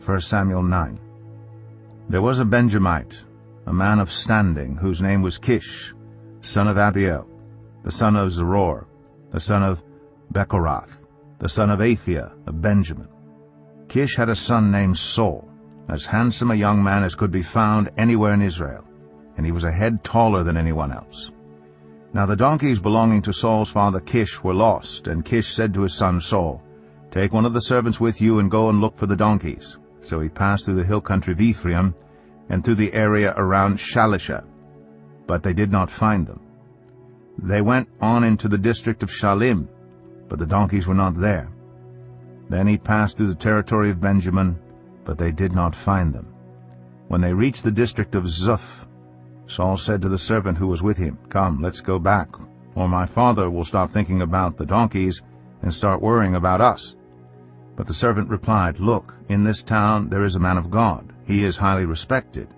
1 Samuel 9. There was a Benjamite, a man of standing, whose name was Kish, son of Abiel, the son of Zeror, the son of Bechorath, the son of Aphiah of Benjamin. Kish had a son named Saul, as handsome a young man as could be found anywhere in Israel, and he was a head taller than anyone else. Now the donkeys belonging to Saul's father Kish were lost, and Kish said to his son Saul, "Take one of the servants with you and go and look for the donkeys." So he passed through the hill country of Ephraim and through the area around Shalisha, but they did not find them. They went on into the district of Shalim, but the donkeys were not there. Then he passed through the territory of Benjamin, but they did not find them. When they reached the district of Zuph, Saul said to the servant who was with him, "Come, let's go back, or my father will stop thinking about the donkeys and start worrying about us." But the servant replied, "Look, in this town there is a man of God. He is highly respected,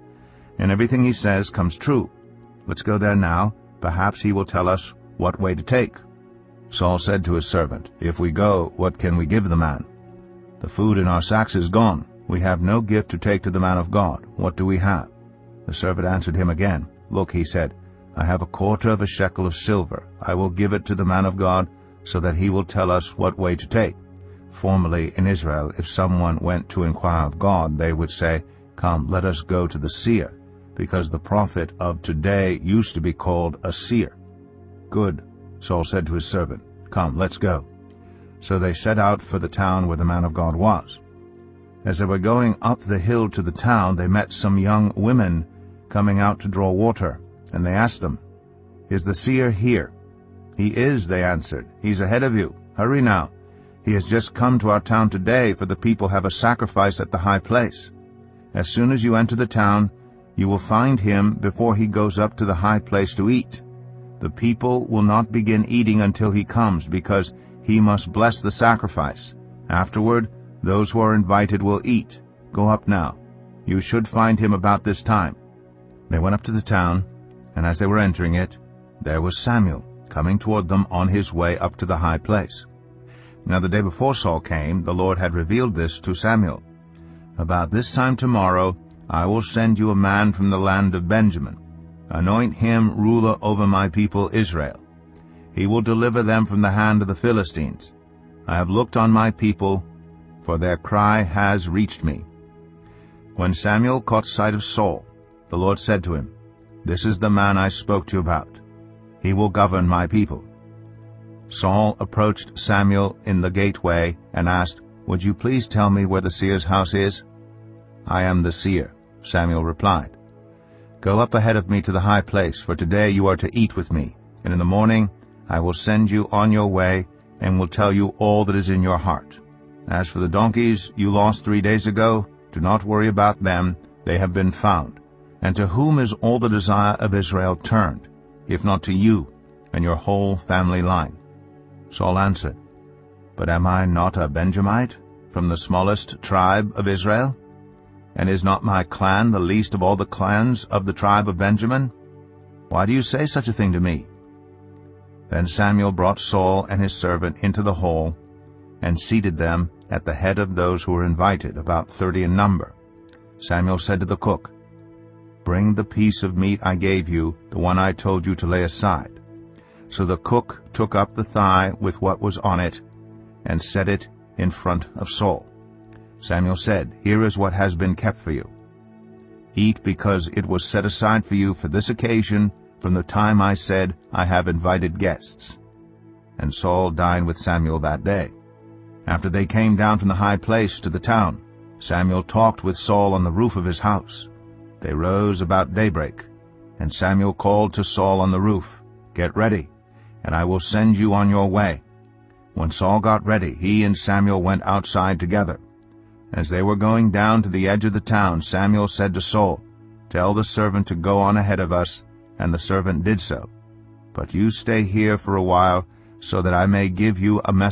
and everything he says comes true. Let's go there now. Perhaps he will tell us what way to take." Saul said to his servant, "If we go, what can we give the man? The food in our sacks is gone. We have no gift to take to the man of God. What do we have?" The servant answered him again. "Look," he said, "I have a quarter of a shekel of silver. I will give it to the man of God, so that he will tell us what way to take." Formerly in Israel, if someone went to inquire of God, they would say, "Come, let us go to the seer," because the prophet of today used to be called a seer. "Good," Saul said to his servant, "Come, let's go." So they set out for the town where the man of God was. As they were going up the hill to the town, they met some young women coming out to draw water, and they asked them, "Is the seer here?" "He is," they answered. "He's ahead of you. Hurry now. He has just come to our town today, for the people have a sacrifice at the high place. As soon as you enter the town, you will find him before he goes up to the high place to eat. The people will not begin eating until he comes, because he must bless the sacrifice. Afterward, those who are invited will eat. Go up now. You should find him about this time." They went up to the town, and as they were entering it, there was Samuel coming toward them on his way up to the high place. Now the day before Saul came, the Lord had revealed this to Samuel. "About this time tomorrow I will send you a man from the land of Benjamin. Anoint him ruler over my people Israel. He will deliver them from the hand of the Philistines. I have looked on my people, for their cry has reached me." When Samuel caught sight of Saul, the Lord said to him, "This is the man I spoke to you about. He will govern my people." Saul approached Samuel in the gateway and asked, "Would you please tell me where the seer's house is?" "I am the seer," Samuel replied. "Go up ahead of me to the high place, for today you are to eat with me, and in the morning I will send you on your way and will tell you all that is in your heart. As for the donkeys you lost 3 days ago, do not worry about them. They have been found. And to whom is all the desire of Israel turned, if not to you and your whole family line?" Saul answered, "But am I not a Benjamite, from the smallest tribe of Israel? And is not my clan the least of all the clans of the tribe of Benjamin? Why do you say such a thing to me?" Then Samuel brought Saul and his servant into the hall, and seated them at the head of those who were invited, about 30 in number. Samuel said to the cook, "Bring the piece of meat I gave you, the one I told you to lay aside." So the cook took up the thigh with what was on it, and set it in front of Saul. Samuel said, "Here is what has been kept for you. Eat, because it was set aside for you for this occasion from the time I said, 'I have invited guests.'" And Saul dined with Samuel that day. After they came down from the high place to the town, Samuel talked with Saul on the roof of his house. They rose about daybreak, and Samuel called to Saul on the roof, "Get ready, and I will send you on your way." When Saul got ready, he and Samuel went outside together. As they were going down to the edge of the town, Samuel said to Saul, "Tell the servant to go on ahead of us," and the servant did so. "But you stay here for a while, so that I may give you a message